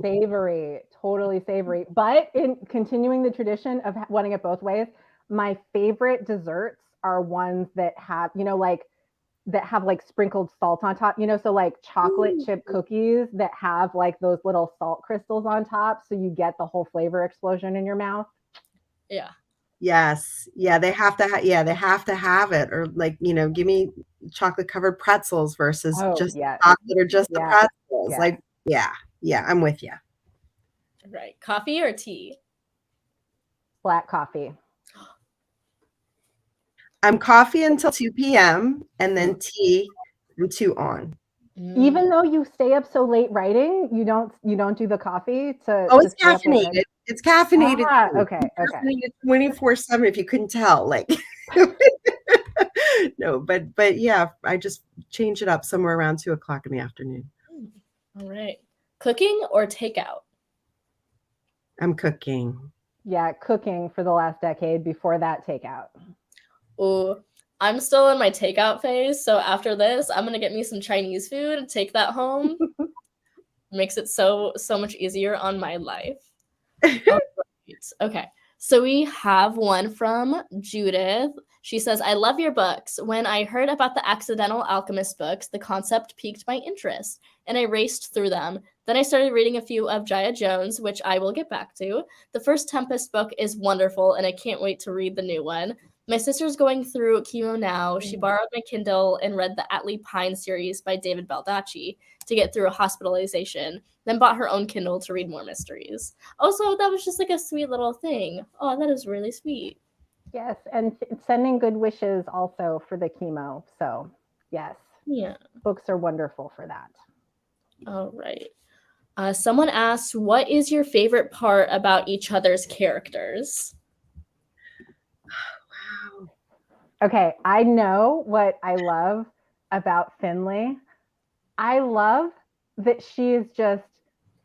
Savory, totally savory. But in continuing the tradition of wanting it both ways, my favorite desserts are ones that have, like sprinkled salt on top, so like chocolate chip cookies that have like those little salt crystals on top. So you get the whole flavor explosion in your mouth. Yeah. Yes. Yeah. They have to have it, or like, give me chocolate covered pretzels versus just chocolate or just the pretzels. Yeah. Like, yeah, I'm with you. Right. Coffee or tea? Black coffee. I'm coffee until 2 p.m. and then tea from 2 on. Even though you stay up so late writing, you don't do the coffee to. Oh, it's caffeinated. It's caffeinated. Okay. It's caffeinated 24/7. If you couldn't tell, like. No, but yeah, I just change it up somewhere around 2 o'clock in the afternoon. All right. Cooking or takeout? I'm cooking. Yeah, cooking for the last decade. Before that, takeout. Ooh, I'm still in my takeout phase. So after this, I'm going to get me some Chinese food and take that home. Makes it so much easier on my life. Okay. So we have one from Judith. She says, I love your books. When I heard about the Accidental Alchemist books, the concept piqued my interest, and I raced through them. Then I started reading a few of Jaya Jones, which I will get back to. The first Tempest book is wonderful, and I can't wait to read the new one. My sister's going through chemo now. She borrowed my Kindle and read the Atlee Pine series by David Baldacci to get through a hospitalization, then bought her own Kindle to read more mysteries. Also, that was just like a sweet little thing. Oh, that is really sweet. Yes, and sending good wishes also for the chemo. So, yes. Yeah. Books are wonderful for that. All right. Someone asked, what is your favorite part about each other's characters? Wow. Okay, I know what I love about Finley. I love that she is just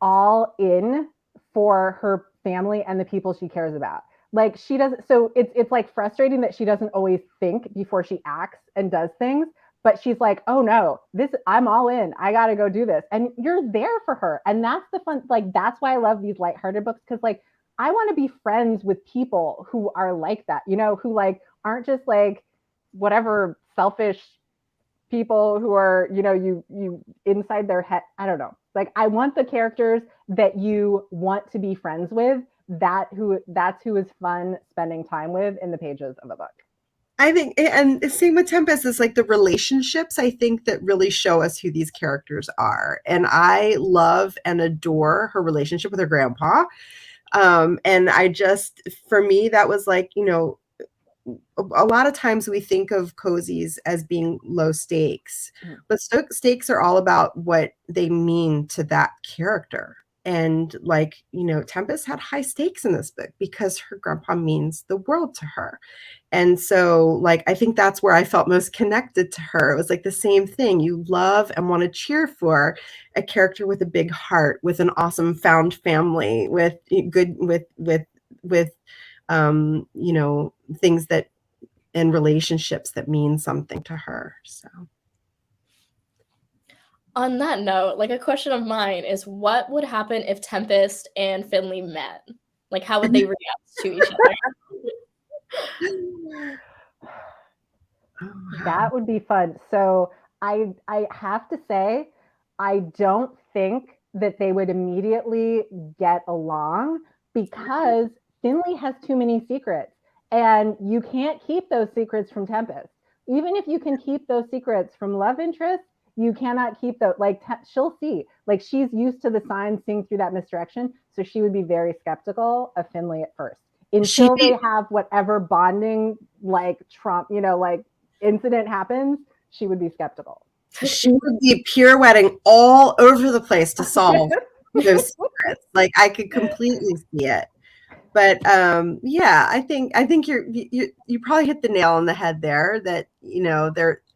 all in for her family and the people she cares about. Like she doesn't, so it's like frustrating that she doesn't always think before she acts and does things, but she's like, oh no, I'm all in. I got to go do this. And you're there for her. And that's the fun, like, that's why I love these lighthearted books. Cause like, I want to be friends with people who are like that, who like aren't just like whatever selfish people who are, you inside their head. I don't know. Like I want the characters that you want to be friends with. That's who is fun spending time with in the pages of a book. I think, and same with Tempest, is like the relationships, I think, that really show us who these characters are. And I love and adore her relationship with her grandpa. And for me, that was like, a lot of times we think of cozies as being low stakes, but stakes are all about what they mean to that character. And like, Tempest had high stakes in this book because her grandpa means the world to her. And so like, I think that's where I felt most connected to her. It was like the same thing. You love and want to cheer for a character with a big heart, with an awesome found family, with good, with things that and relationships that mean something to her. So on that note, like a question of mine is what would happen if Tempest and Finley met? Like how would they react to each other? Oh, wow. That would be fun. So I have to say, I don't think that they would immediately get along because Finley has too many secrets and you can't keep those secrets from Tempest. Even if you can keep those secrets from love interest, you cannot keep those. Like she'll see, like she's used to the signs seeing through that misdirection. So she would be very skeptical of Finley at first until they have whatever bonding, like Trump, like incident happens, she would be skeptical. She would be pirouetting all over the place to solve those secrets. Like I could completely see it. But yeah, I think you probably hit the nail on the head there. That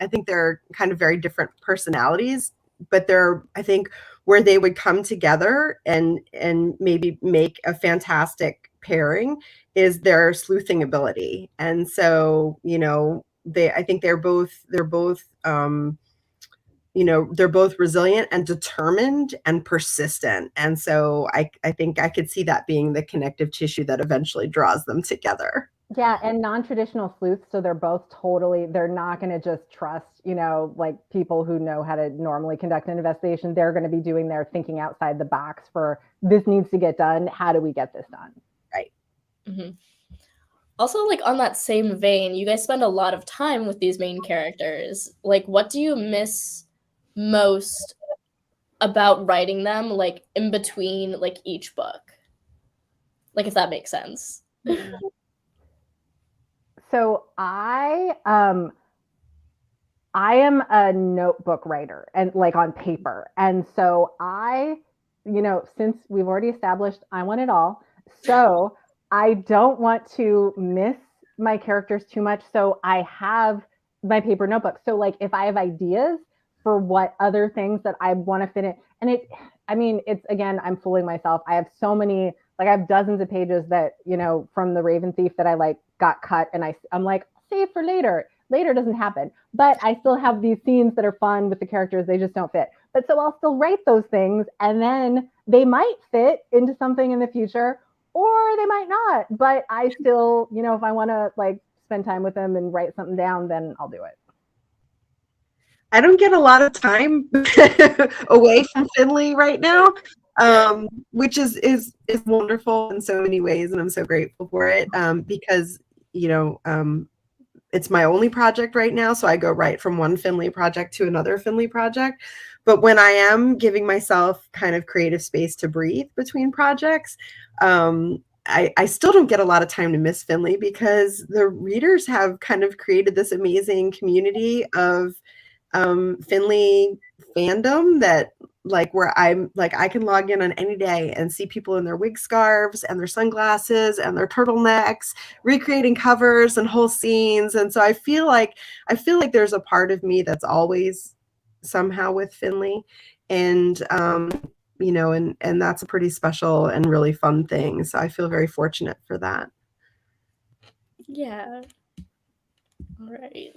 I think they're kind of very different personalities, but they're, I think, where they would come together and maybe make a fantastic pairing is their sleuthing ability. And so I think they're both they're both resilient and determined and persistent. And so I think I could see that being the connective tissue that eventually draws them together. Yeah, and non-traditional sleuths, so they're not going to just trust, like people who know how to normally conduct an investigation. They're going to be doing their thinking outside the box for this needs to get done. How do we get this done? Right. Mm-hmm. Also, like on that same vein, you guys spend a lot of time with these main characters. Like, what do you miss most about writing them, like in between like each book? Like, if that makes sense. So I am a notebook writer and like on paper. And so since we've already established I want it all, so I don't want to miss my characters too much. So I have my paper notebook. So like if I have ideas for what other things that I want to fit in, and it's again, I'm fooling myself. I have so many, like I have dozens of pages that, from the Raven Thief that I like got cut and I'm like, save for later. Later doesn't happen, but I still have these scenes that are fun with the characters. They just don't fit. But so I'll still write those things and then they might fit into something in the future or they might not. But I still, if I want to like spend time with them and write something down, then I'll do it. I don't get a lot of time away from Finley right now, which is wonderful in so many ways, and I'm so grateful for it, because it's my only project right now, so I go right from one Finley project to another Finley project. But when I am giving myself kind of creative space to breathe between projects, I still don't get a lot of time to miss Finley, because the readers have kind of created this amazing community of Finley fandom that where I'm I can log in on any day and see people in their wig scarves and their sunglasses and their turtlenecks recreating covers and whole scenes. And so I feel like there's a part of me that's always somehow with Finley, and and that's a pretty special and really fun thing. So I feel very fortunate for that. Yeah. All right.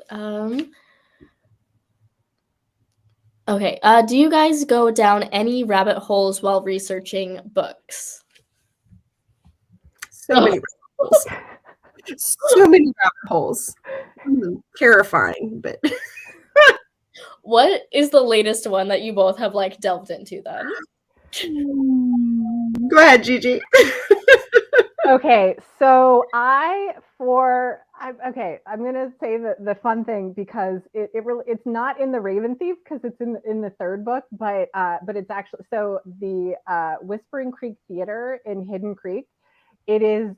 Okay. Do you guys go down any rabbit holes while researching books? So many rabbit holes. So many rabbit holes. Terrifying, but What is the latest one that you both have delved into then? Go ahead, Gigi. Okay, so I'm gonna say the fun thing, because it's not in the Raven Thief, because it's in the third book, but it's actually, so the Whispering Creek Theater in Hidden Creek, it is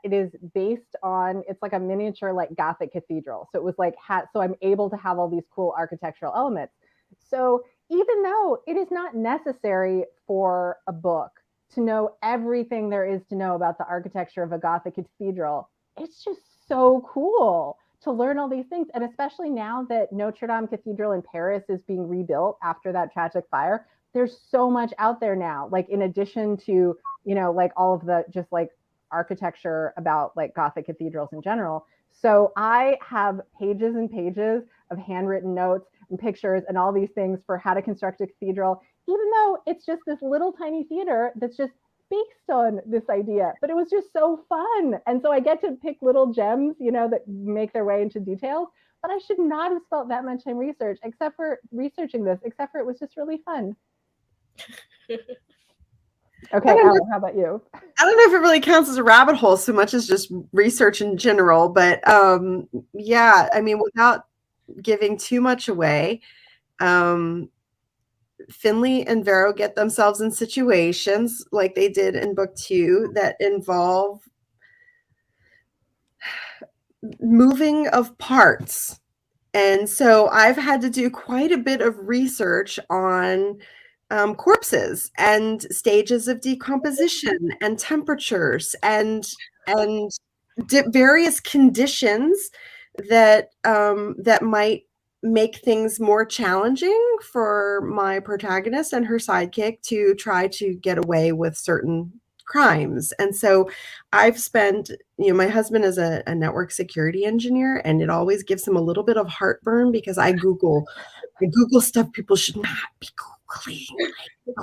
it is based on, it's like a miniature Gothic cathedral. So it was so I'm able to have all these cool architectural elements. So even though it is not necessary for a book to know everything there is to know about the architecture of a Gothic cathedral, it's just so cool to learn all these things. And especially now that Notre Dame Cathedral in Paris is being rebuilt after that tragic fire, there's so much out there now, in addition to, all of the just architecture about Gothic cathedrals in general. So I have pages and pages of handwritten notes and pictures and all these things for how to construct a cathedral, even though it's just this little tiny theater that's just based on this idea. But it was just so fun. And so I get to pick little gems, that make their way into details. But I should not have spent that much time researching this, except for it was just really fun. Okay, Elle, how about you? I don't know if it really counts as a rabbit hole so much as just research in general, but yeah, I mean, without giving too much away, Finley and Vero get themselves in situations like they did in book 2 that involve moving of parts. And so I've had to do quite a bit of research on corpses and stages of decomposition and temperatures and various conditions that that might make things more challenging for my protagonist and her sidekick to try to get away with certain crimes. And so I've spent, my husband is a network security engineer, and it always gives him a little bit of heartburn because I Google stuff people should not be Googling.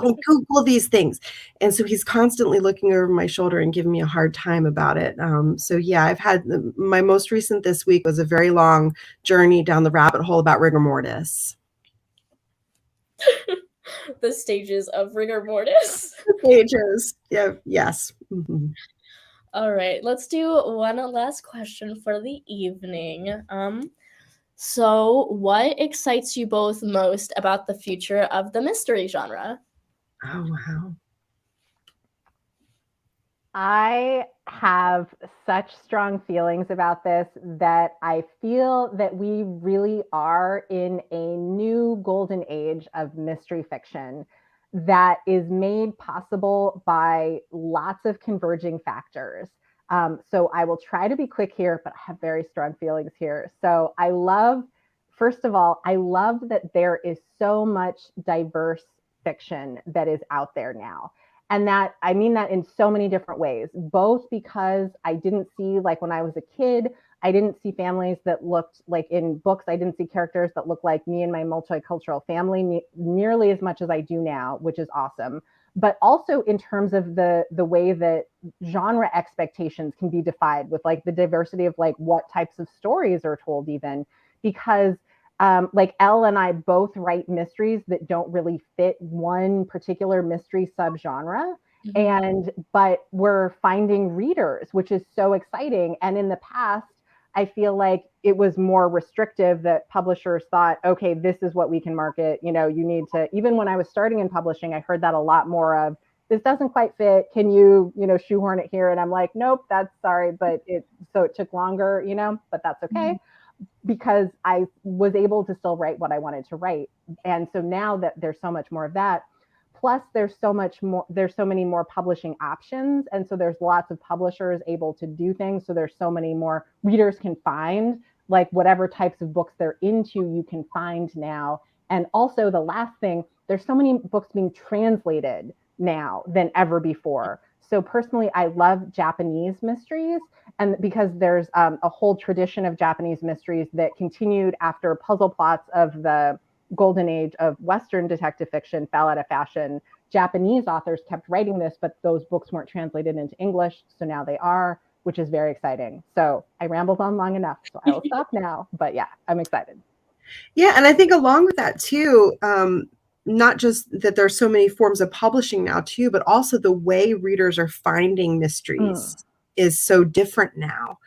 Don't Google these things. And so he's constantly looking over my shoulder and giving me a hard time about it. So yeah, I've had my most recent this week was a very long journey down the rabbit hole about rigor mortis. The stages of rigor mortis. Stages. Yeah. Yes. Mm-hmm. All right. Let's do one last question for the evening. So what excites you both most about the future of the mystery genre? Oh, wow. I have such strong feelings about this that I feel that we really are in a new golden age of mystery fiction that is made possible by lots of converging factors. So I will try to be quick here, but I have very strong feelings here. So first of all, I love that there is so much diverse fiction that is out there now. And that, I mean that in so many different ways, both because I didn't see, when I was a kid, I didn't see families that looked in books, I didn't see characters that looked like me and my multicultural family nearly as much as I do now, which is awesome. but also in terms of the way that genre expectations can be defined with like the diversity of like what types of stories are told, even because like Elle and I both write mysteries that don't really fit one particular mystery subgenre. But we're finding readers, which is so exciting. And in the past, I feel like it was more restrictive, that publishers thought, okay, this is what we can market. You know, you need to, even when I was starting in publishing, I heard that a lot more of, this doesn't quite fit. Can you, shoehorn it here? And I'm like, nope, that's sorry. But so it took longer, but that's okay. Because I was able to still write what I wanted to write. And so now that there's so much more of that, plus there's so many more publishing options. And so there's lots of publishers able to do things. So there's so many more readers can find, like whatever types of books they're into, you can find now. And also the last thing, there's so many books being translated now than ever before. So personally, I love Japanese mysteries, and because there's a whole tradition of Japanese mysteries that continued after puzzle plots of the golden age of Western detective fiction fell out of fashion. Japanese authors kept writing this, but those books weren't translated into English, so now they are, which is very exciting. So I rambled on long enough, so I will stop now. But yeah, I'm excited. Yeah, and I think along with that too, not just that there's so many forms of publishing now too, but also the way readers are finding mysteries is so different now.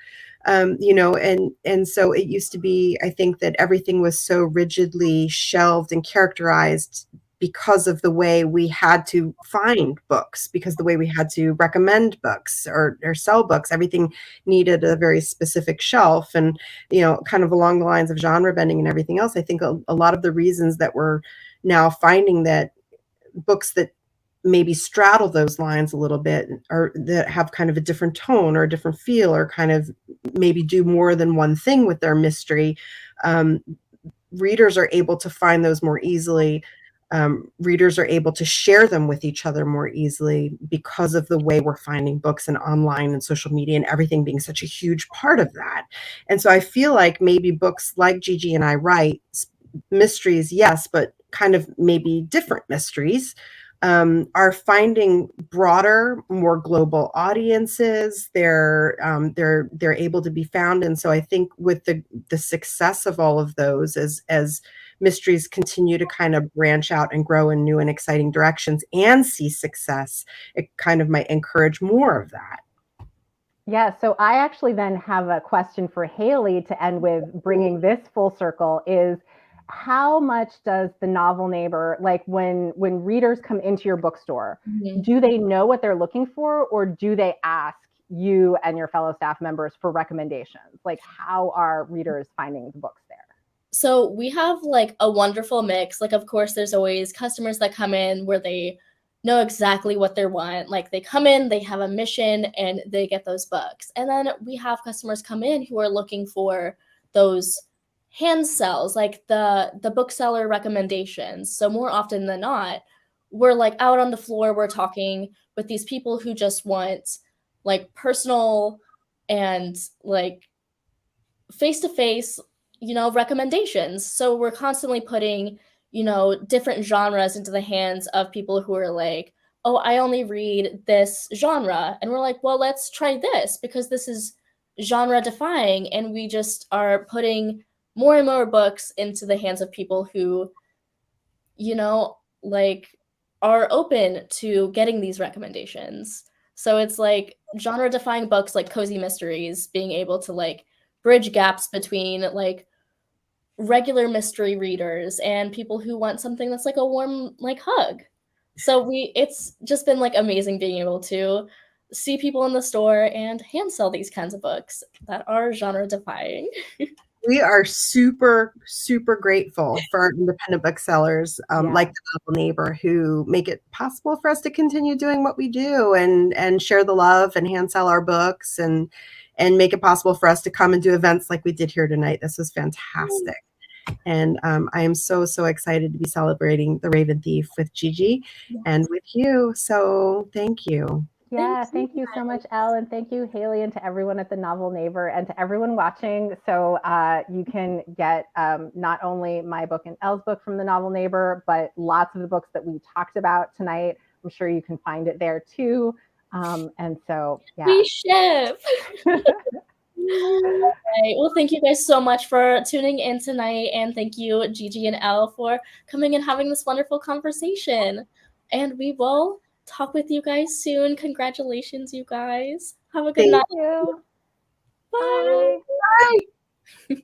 And so it used to be, I think, that everything was so rigidly shelved and characterized because of the way we had to find books, because the way we had to recommend books or sell books, everything needed a very specific shelf. And, kind of along the lines of genre bending and everything else, I think a lot of the reasons that we're now finding that books that maybe straddle those lines a little bit, or that have kind of a different tone or a different feel, or kind of maybe do more than one thing with their mystery, readers are able to find those more easily. Readers are able to share them with each other more easily because of the way we're finding books and online and social media and everything being such a huge part of that. And so I feel like maybe books like Gigi and I write, mysteries, yes, but kind of maybe different mysteries, are finding broader, more global audiences. They're able to be found. And so I think with the success of all of those, as mysteries continue to kind of branch out and grow in new and exciting directions and see success, it kind of might encourage more of that. Yeah, so I actually then have a question for Haley to end with, bringing this full circle, is how much does the novel neighbor, like when readers come into your bookstore, do they know what they're looking for, or do they ask you and your fellow staff members for recommendations? Like, how are readers finding the books there? So we have like a wonderful mix. Like, of course, there's always customers that come in where they know exactly what they want. Like, they come in, they have a mission, and they get those books. And then we have customers come in who are looking for those hand sells, like the bookseller recommendations. So more often than not, we're like out on the floor, we're talking with these people who just want like personal and like face-to-face, recommendations. So we're constantly putting, different genres into the hands of people who are like, oh, I only read this genre. And we're like, well, let's try this because this is genre defying. And we just are putting more and more books into the hands of people who, are open to getting these recommendations. So it's like genre defying books like cozy mysteries being able to like bridge gaps between like regular mystery readers and people who want something that's like a warm like hug. So it's just been like amazing being able to see people in the store and hand sell these kinds of books that are genre defying. We are super, super grateful for our independent booksellers, like the Novel Neighbor, who make it possible for us to continue doing what we do and share the love and hand sell our books and make it possible for us to come and do events like we did here tonight. This was fantastic. And I am so, so excited to be celebrating The Raven Thief with Gigi and with you. So thank you. Yeah, thank you so much, Elle, and thank you, Haley, and to everyone at the Novel Neighbor and to everyone watching. So you can get not only my book and Elle's book from the Novel Neighbor, but lots of the books that we talked about tonight, I'm sure you can find it there too. And so, yeah. We ship. Right. Well, thank you guys so much for tuning in tonight. And thank you, Gigi and Elle, for coming and having this wonderful conversation. And we will talk with you guys soon. Congratulations, you guys. Have a good night. Thank you. Bye. Bye. Bye.